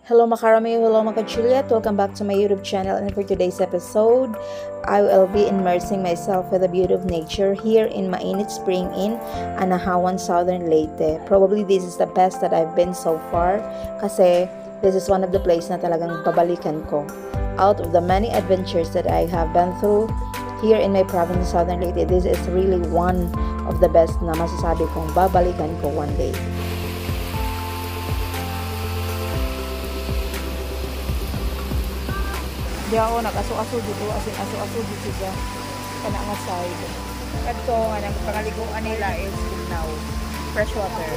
Hello Makarami, hello mga Juliet, welcome back to my YouTube channel, and for today's episode, I will be immersing myself with the beauty of nature here in Mainit Spring Inn, Anahawan, Southern Leyte. Probably this is the best that I've been so far kasi this is one of the places na talagang babalikan ko. Out of the many adventures that I have been through here in my province, Southern Leyte, this is really one of the best na masasabi kong babalikan ko one day. Di ako nag-aso-aso dito, asin aso-aso dito siya kana nga side. Kadto nga nang pangaliguan nila is now fresh water.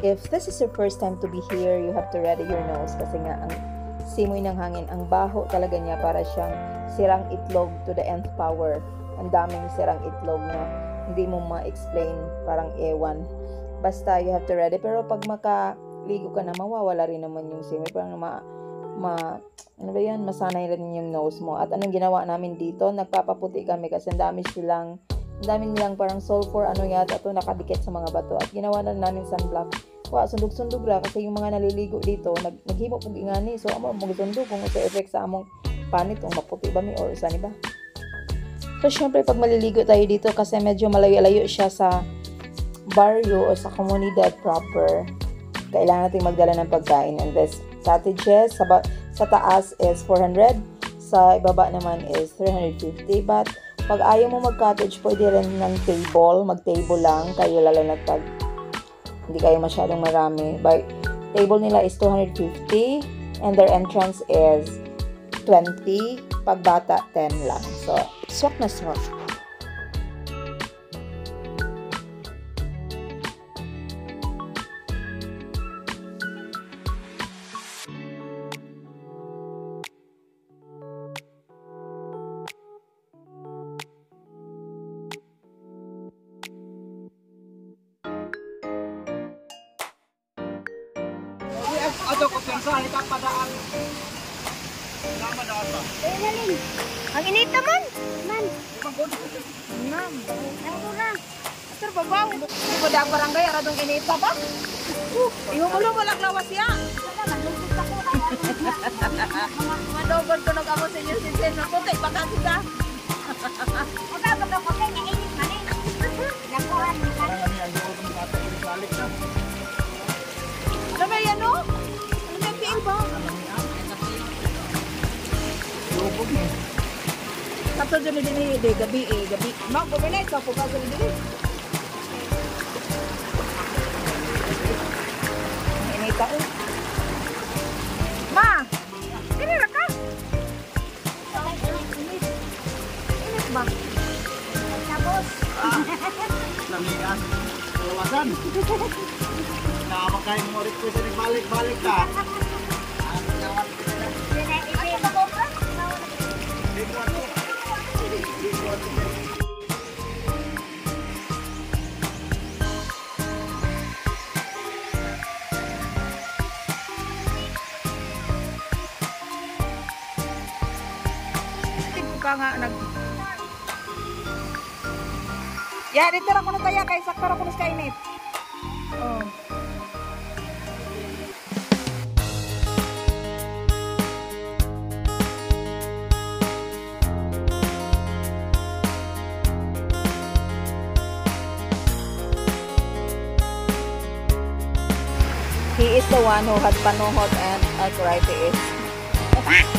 If this is your first time to be here, you have to ready your nose kasi nga ang simoy ng hangin, ang baho talaga niya, para siyang sirang itlog to the nth power. Ang daming sirang itlog na hindi mo ma-explain, parang ewan. Basta you have to ready. Pero pag makaligo ka na, mawawala rin naman yung simoy. Parang ano ba yan? Masanay rin yung nose mo. At anong ginawa namin dito? Nagpapaputi kami kasi ang dami nilang parang sulfur, ano yata ito, nakadikit sa mga bato. At ginawa na namin sunblock. Sundog-sundog ra kasi yung mga naliligo dito, naghimo pug ingani. So, amo mo sundog kung sa effect sa among panit, kung maputi ba mi or saan ba. So, syempre, pag maliligo tayo dito, kasi medyo malayo-layo siya sa barrio o sa komunidad proper, kailangan natin magdala ng pagkain. And this cottages, sa taas is 400, sa ibaba naman is 350. But, pag ayaw mo mag-cottage, pwede rin ng table, mag-table lang kayo, lalo na pag hindi kayo masyadong marami. But, table nila is 250, and their entrance is 20, pag bata 10 lang. So, swak na swak. Ato ko pensa ita padaan. Nama dapat ba? Ang init naman. Man. Nam. Ano na? Sir, babaw. Di ba daang barangay, aradong inita ba? Iho mo lang walang lawas ya. Madobol ko nag-amo sa inyo si Sen. Puti, baka kita. Ikaw, baka ko kayo nainit man eh. Nakuhan ni ka. Ano ba yan, no? Ano ba yung piil ba? Lubog ni. Sato dyan din gabi. Mak, buminay, sa po ka dyan din. Inita ko. Ma! Tinira ka? Init ba? Tapos. Lamian. Lawasan. Nakapakain mo rin ko sa balik-balik ka. Ka nga Ya, dito ra ko na tayo kay sakto ra ko sa init. Oh. He is the one who had panuhot and arthritis.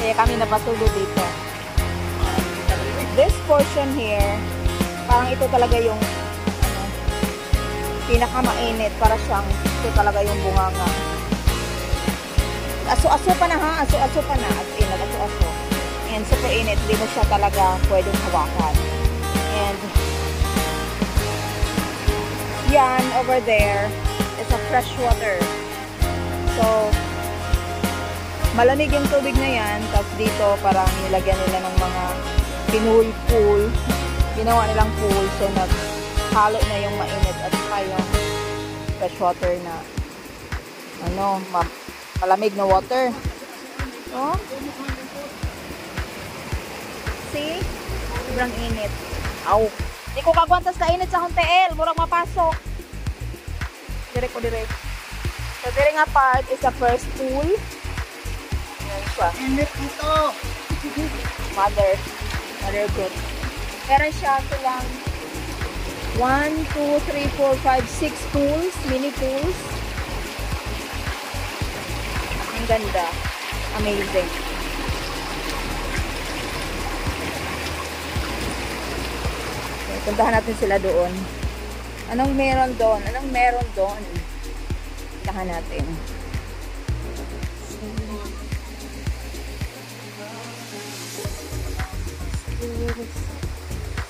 Kaya kami napasulo dito. This portion here, parang ito talaga yung pinakamainit, para siyang ito talaga yung bunganga. Aso-aso pa na ha, aso-aso pa na, aso-aso. And super init, hindi mo siya talaga pwedeng hawakan. And yan, over there is a fresh water. So, malamig yung tubig na yan, tapos dito parang nilagyan nila ng mga pool. Ginawa nilang pool, so naghalo na yung mainit at saka yung fresh water na malamig na water. Oh. See? Sobrang init. Aw. Di ko kagwantas na init sa hotel. Murag mapasok. Dire ko dire. So, dire nga part is the first pool. Ayan siya. Init dito. Mother good. Meron siya silang 1, 2, 3, 4, 5, 6 pools, mini pools. Ang ganda. Amazing. Okay, puntahan natin sila doon. Anong meron doon? Puntahan natin.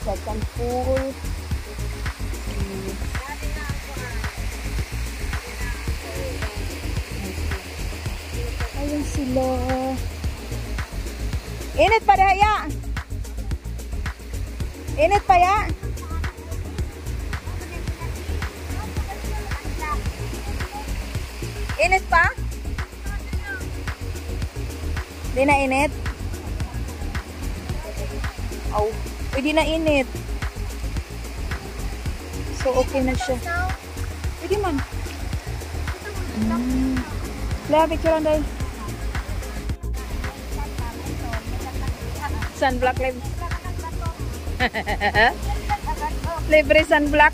Second pool. Ayun sila. Init pa daya. Init pa ya. Init pa? Di na init? Oh, pwede na init. So, okay na siya. Pwede man. Lea, picture dahil. Sunblock live. Libre sunblock.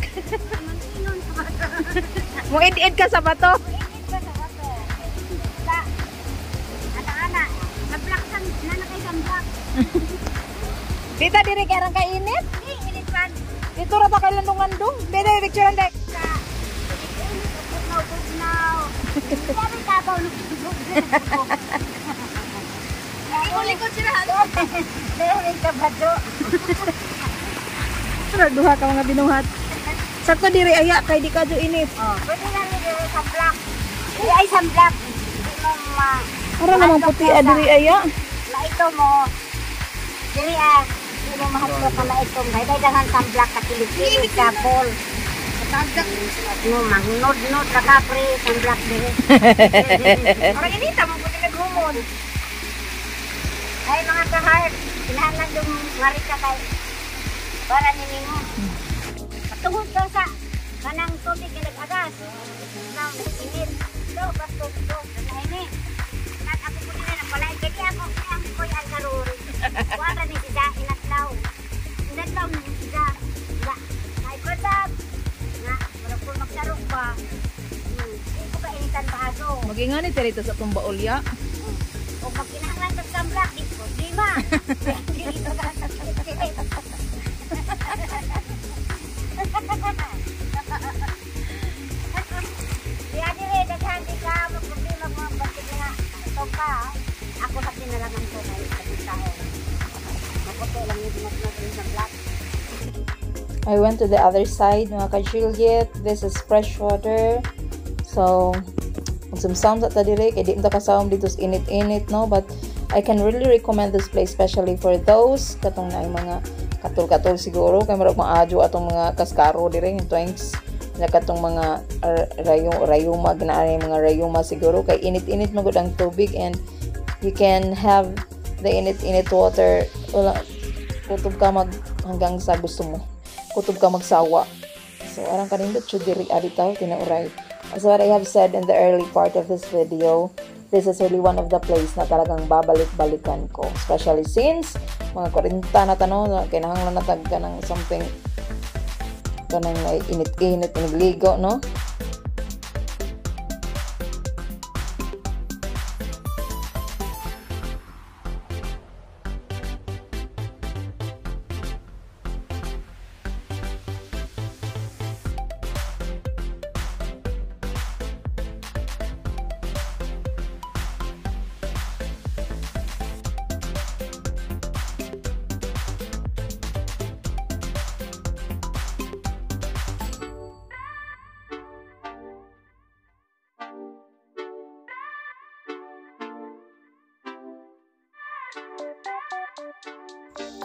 Mo id-id ka sa bato. Anak-anak, nag-block na kay sunblock. Dita diri kay rang kainit. Init pa. Dito ra ta kay landong-landong. Dede picture dahil. Now. Sabi tabaw ng likod sila. Dahil ka bato. Duha ka mga binuhat. Sakto diri aya kay di kadyo init. Pwede na rin sa black. Ay, sa black. Hindi mo Ara namang puti diri aya. ito mo. Hindi mo mahatlo ka maitong. Dahil dangan sa black at kilit-kilit sa ball. No, magnod-nod na ka pre. Sa black diri. Parang inita mo puti naghumon. Ay, mga kahart. Pinahanan yung marika kay para nini mo. Patungod ka sa kanang tubig na nag-agas. Now, nag-init. So, bastos ko. Nag-init. At ako po nila napalay. Kaya ako ko yung karuri. Wala ni sida, inatlaw. Inatlaw ni sida. Ay, kodab. Nga, wala po magsarok pa. Hindi ko ka initan pa aso. Magingani tirito sa tong baolya. O pag kinahanglan sa samblak, di ko, di ma. Dito ka sa kilit. Kaya dire, daghan di ka, magproblema mga batik nga. Ito pa, ako sa pinalaman ko na yung tao. Maputi lang yung natin sa black. I went to the other side, mga ka-Juliet. This is fresh water. So, magsumsam sa tadire, kaya di mo kasawam dito sa init-init, no? But, I can really recommend this place, especially for those, katong na mga katul-katul siguro, kaya marag maadyo atong mga kaskaro dire, yung twanks, na katong mga rayuma, ginaari mga rayuma siguro, kaya init-init magod ang tubig, and you can have the init-init water, wala, kutob ka hanggang sa gusto mo. Kutob ka magsawa. So, arang kanindot siya diri aditaw, tinauray. As what I have said in the early part of this video, this is really one of the place na talagang babalik-balikan ko. Especially since, mga 40 na tanong, kinahanglan na tagka ng something kanang init-init, inigligo, no?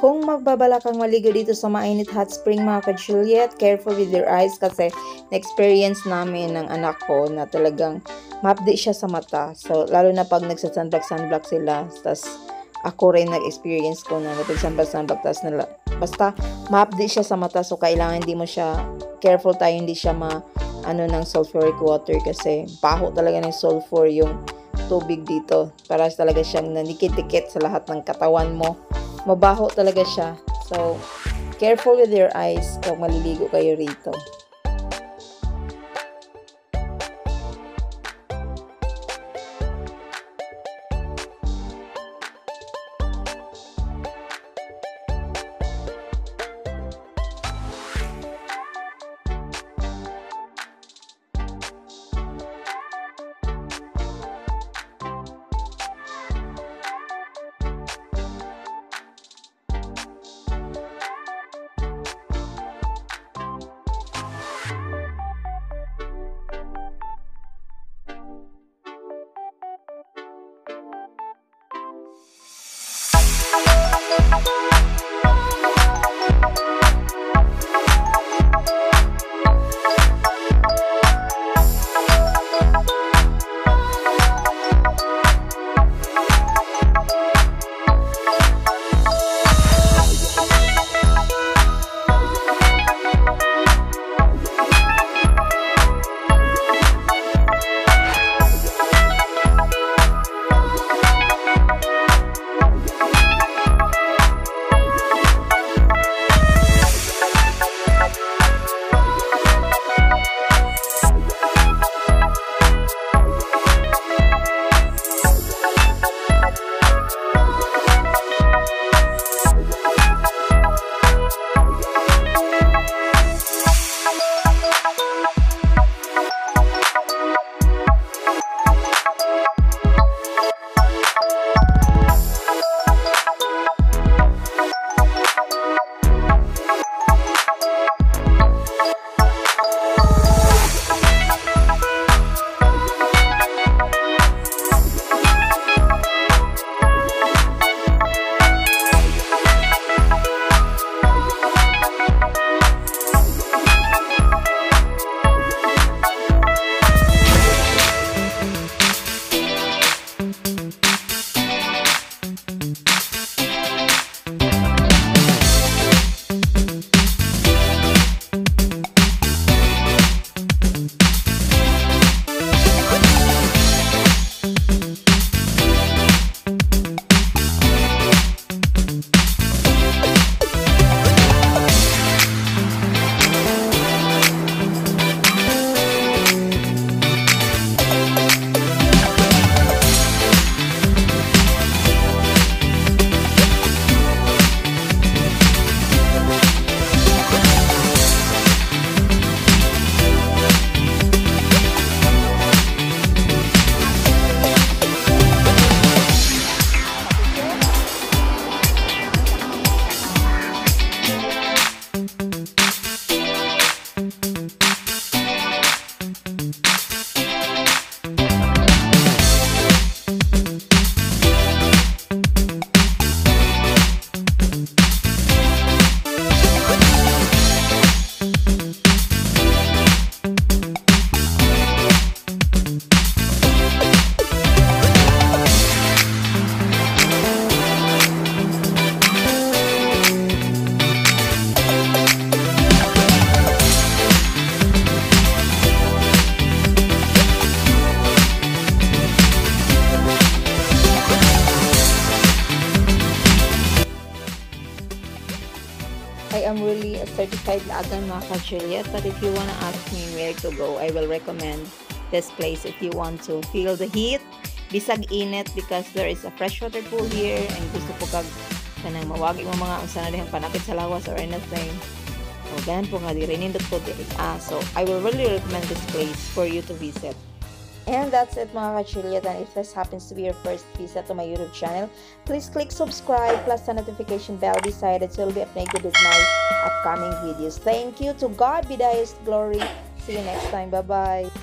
Kung magbabala kang maligo dito sa mainit hot spring, mga ka-Juliet, careful with your eyes kasi na-experience namin ng anak ko na talagang mapdi siya sa mata. So, lalo na pag nagsa-sunblock sila. Tapos, ako rin nag-experience ko na napagsampas-sambag tas na basta ma-update siya sa mata, so kailangan hindi mo siya careful tayo, hindi siya ng sulfuric water kasi baho talaga ng sulfur yung tubig dito, para talaga siyang nanikit-dikit sa lahat ng katawan mo, mabaho talaga siya. So careful with your eyes kung maliligo kayo rito. I am really a certified lagan mga ka-Juliet, but if you wanna ask me where to go, I will recommend this place if you want to feel the heat, bisag init, because there is a freshwater pool here, and gusto po kag kanang mawagi mo mga unsa na dihang panakit sa lawas or anything. O ganan po nga diri nindot po diri. So I will really recommend this place for you to visit. And that's it mga ka-Juliet, and if this happens to be your first visit to my YouTube channel, please click subscribe plus the notification bell beside it so you'll be updated with my upcoming videos. Thank you. To God be the highest glory. See you next time. Bye-bye.